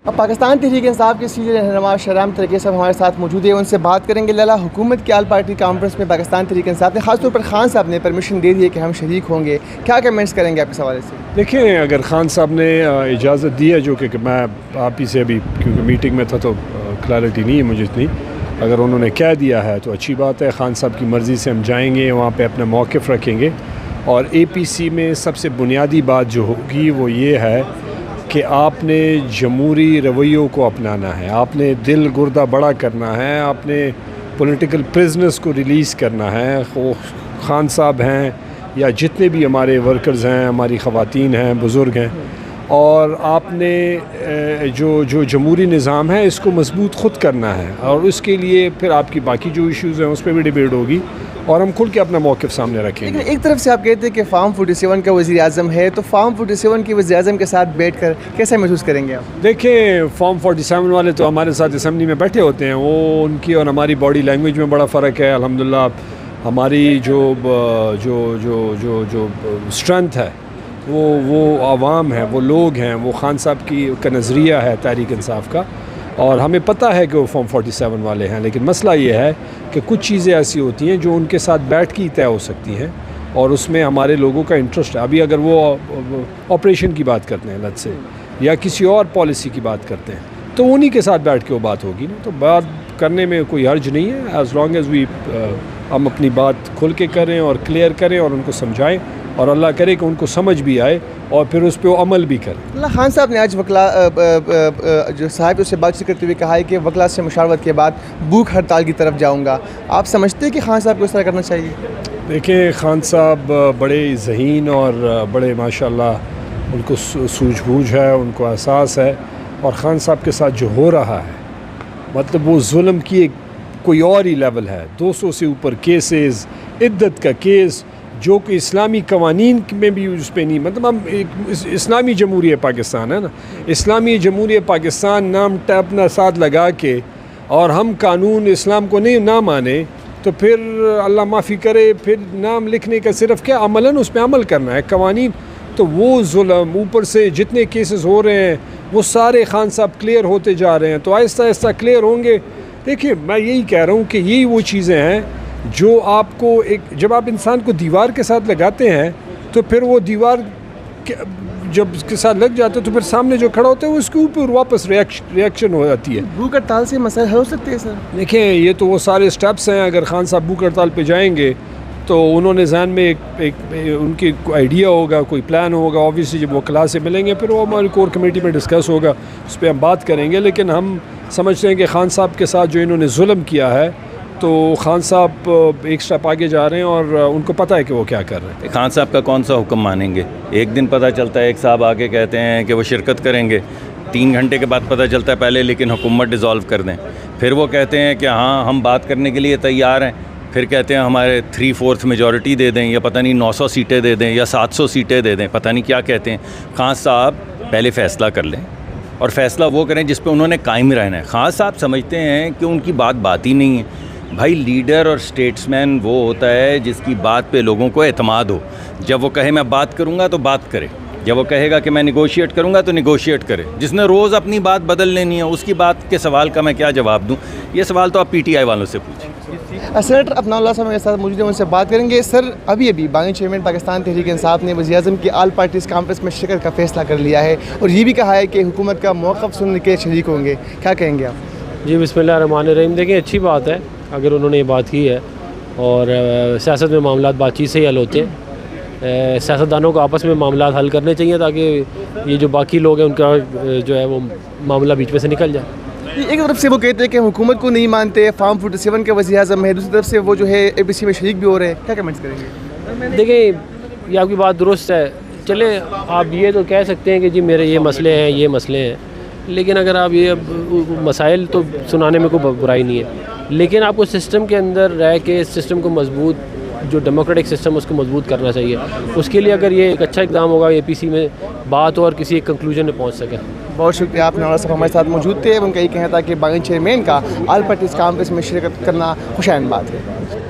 اب پاکستان تحریک انصاف کے سینئر رہنما شہرام ترکی صاحب ہمارے ساتھ موجود ہیں، ان سے بات کریں گے۔ لالا، حکومت کی آل پارٹی کانفرنس میں پاکستان تحریک انصاف نے خاص طور پر خان صاحب نے پرمیشن دے دی ہے کہ ہم شریک ہوں گے، کیا کمنٹس کریں گے آپ اس حوالے سے؟ دیکھیں، اگر خان صاحب نے اجازت دی ہے، جو کہ میں آپ ہی سے ابھی کیونکہ میٹنگ میں تھا تو کلیئرٹی نہیں ہے مجھے اتنی، اگر انہوں نے کہہ دیا ہے تو اچھی بات ہے۔ خان صاحب کی مرضی سے ہم جائیں گے، وہاں پہ اپنا موقف رکھیں گے، اور اے پی سی میں سب سے بنیادی بات جو ہوگی وہ یہ ہے کہ آپ نے جمہوری رویوں کو اپنانا ہے، آپ نے دل گردہ بڑا کرنا ہے، آپ نے پولیٹیکل پرزنرز کو ریلیز کرنا ہے، خان صاحب ہیں یا جتنے بھی ہمارے ورکرز ہیں، ہماری خواتین ہیں، بزرگ ہیں، اور آپ نے جو جمہوری نظام ہے اس کو مضبوط خود کرنا ہے، اور اس کے لیے پھر آپ کی باقی جو ایشوز ہیں اس پہ بھی ڈیبیٹ ہوگی اور ہم کھل کے اپنا موقف سامنے رکھیں گے۔ ایک طرف سے آپ کہتے ہیں کہ فارم 47 کا وزیر اعظم ہے، تو فارم 47 کے وزیر اعظم کے ساتھ بیٹھ کر کیسے محسوس کریں گے آپ؟ دیکھیں، فارم 47 والے تو ہمارے ساتھ اسمبلی میں بیٹھے ہوتے ہیں، وہ ان کی اور ہماری باڈی لینگویج میں بڑا فرق ہے۔ الحمدللہ ہماری جو اسٹرینتھ ہے وہ عوام ہے، وہ لوگ ہیں، وہ خان صاحب کا نظریہ ہے تحریک انصاف کا، اور ہمیں پتہ ہے کہ وہ فارم 47 والے ہیں، لیکن مسئلہ یہ ہے کہ کچھ چیزیں ایسی ہوتی ہیں جو ان کے ساتھ بیٹھ کے ہی طے ہو سکتی ہیں، اور اس میں ہمارے لوگوں کا انٹرسٹ ہے۔ ابھی اگر وہ آپریشن کی بات کرتے ہیں لت سے، یا کسی اور پالیسی کی بات کرتے ہیں، تو انہی کے ساتھ بیٹھ کے وہ بات ہوگی نا، تو بات کرنے میں کوئی حرج نہیں ہے، ایز لانگ ایز وی ہم اپنی بات کھل کے کریں اور کلیئر کریں اور ان کو سمجھائیں، اور اللہ کرے کہ ان کو سمجھ بھی آئے اور پھر اس پہ وہ عمل بھی کریں۔ اللہ، خان صاحب نے آج وکلا جو صاحب اس سے بات چیت کرتے ہوئے کہا ہے کہ وکلا سے مشاورت کے بعد بھوک ہڑتال کی طرف جاؤں گا، آپ سمجھتے ہیں کہ خان صاحب کو اس طرح کرنا چاہیے؟ دیکھیں، خان صاحب بڑے ذہین اور بڑے ماشاءاللہ ان کو سوجھ بوجھ ہے، ان کو احساس ہے، اور خان صاحب کے ساتھ جو ہو رہا ہے مطلب وہ ظلم کی ایک کوئی اور ہی لیول ہے۔ 200 سے اوپر کیسز، عدت کا کیس جو کہ اسلامی قوانین میں بھی اس پہ نہیں، مطلب ہم اسلامی جمہوریہ پاکستان ہے نا، اسلامی جمہوریہ پاکستان نام اپنا ساتھ لگا کے، اور ہم قانون اسلام کو نہ مانیں، تو پھر اللہ معافی کرے، پھر نام لکھنے کا صرف کیا عملاً اس پہ عمل کرنا ہے قوانین، تو وہ ظلم اوپر سے جتنے کیسز ہو رہے ہیں وہ سارے خان صاحب کلیئر ہوتے جا رہے ہیں، تو آہستہ آہستہ کلیئر ہوں گے۔ دیکھیے، میں یہی کہہ رہا ہوں کہ یہی وہ چیزیں ہیں جو آپ کو جب آپ انسان کو دیوار کے ساتھ لگاتے ہیں تو پھر وہ دیوار جب اس کے ساتھ لگ جاتے تو پھر سامنے جو کھڑا ہوتا ہے وہ اس کے اوپر واپس ریاکشن ہو جاتی ہے۔ بھوک ہڑتال سے مسئلہ حل ہو سکتے ہیں سر؟ دیکھیں، یہ تو وہ سارے سٹیپس ہیں۔ اگر خان صاحب بھوک ہڑتال پہ جائیں گے تو انہوں نے ذہن میں ایک ان کی آئیڈیا ہوگا، کوئی پلان ہوگا، اوبیسلی جب وہ کلاس سے ملیں گے پھر وہ ہماری کور کمیٹی میں ڈسکس ہوگا، اس پہ ہم بات کریں گے، لیکن ہم سمجھتے ہیں کہ خان صاحب کے ساتھ جو انہوں نے ظلم کیا ہے تو خان صاحب ایک سٹیپ آگے جا رہے ہیں اور ان کو پتہ ہے کہ وہ کیا کر رہے ہیں۔ خان صاحب کا کون سا حکم مانیں گے؟ ایک دن پتہ چلتا ہے ایک صاحب آگے کہتے ہیں کہ وہ شرکت کریں گے، 3 گھنٹے کے بعد پتہ چلتا ہے پہلے لیکن حکومت ڈیزالو کر دیں، پھر وہ کہتے ہیں کہ ہاں ہم بات کرنے کے لیے تیار ہیں، پھر کہتے ہیں ہمارے 3/4 میجورٹی دے دیں، یا پتہ نہیں 900 سیٹیں دے دیں یا 700 سیٹیں دے دیں، پتہ نہیں کیا کہتے ہیں۔ خان صاحب پہلے فیصلہ کر لیں، اور فیصلہ وہ کریں جس پہ انہوں نے قائم رہنا ہے۔ خان صاحب سمجھتے ہیں کہ ان کی بات ہی نہیں ہے۔ بھائی، لیڈر اور اسٹیٹس مین وہ ہوتا ہے جس کی بات پہ لوگوں کو اعتماد ہو، جب وہ کہے میں بات کروں گا تو بات کرے، جب وہ کہے گا کہ میں نیگوشیٹ کروں گا تو نیگوشیٹ کرے۔ جس نے روز اپنی بات بدل لینی ہے اس کی بات کے سوال کا میں کیا جواب دوں؟ یہ سوال تو آپ پی ٹی آئی والوں سے پوچھیں۔ سینیٹر اپنا اللہ صاحب میرے ساتھ موجود ہیں، ان سے بات کریں گے۔ سر، ابھی بانی چیئرمین پاکستان تحریک انصاف نے وزیر اعظم کی آل پارٹیز کانفرنس میں شرکت کا فیصلہ کر لیا ہے، اور یہ بھی کہا ہے کہ حکومت کا موقف سننے کے شریک ہوں گے، کیا کہیں گے آپ؟ جی، بسم اللہ الرحمن الرحیم۔ دیکھیں، اچھی بات ہے اگر انہوں نے یہ بات کی ہے، اور سیاست میں معاملات بات چیت سے ہی حل ہوتے ہیں۔ سیاستدانوں کو آپس میں معاملات حل کرنے چاہیے تاکہ یہ جو باقی لوگ ہیں ان کا جو ہے وہ معاملہ بیچ میں سے نکل جائے۔ ایک طرف سے وہ کہتے ہیں کہ حکومت کو نہیں مانتے، فارم 47 کے وزیر اعظم ہے، دوسری طرف سے وہ جو ہے اے پی سی میں شریک بھی ہو رہے ہیں، کیا کمنٹس کریں گے؟ دیکھیں، یہ آپ کی بات درست ہے، چلیں آپ یہ تو کہہ سکتے ہیں کہ جی میرے یہ مسئلے ہیں، یہ مسئلے ہیں، لیکن اگر آپ یہ مسائل تو سنانے میں کوئی برائی نہیں ہے، لیکن آپ کو سسٹم کے اندر رہ کے سسٹم کو مضبوط، جو ڈیموکریٹک سسٹم اس کو مضبوط کرنا چاہیے۔ اس کے لیے اگر یہ ایک اچھا اقدام ہوگا اے پی سی میں بات اور کسی ایک کنکلوژن میں پہنچ سکے۔ بہت شکریہ، آپ نے صاحب ہمارے ساتھ موجود تھے۔ ان کا یہ کہنا تھا کہ بانی چیئرمین کا آل پارٹیز کانفرنس میں شرکت کرنا خوش آئند بات ہے۔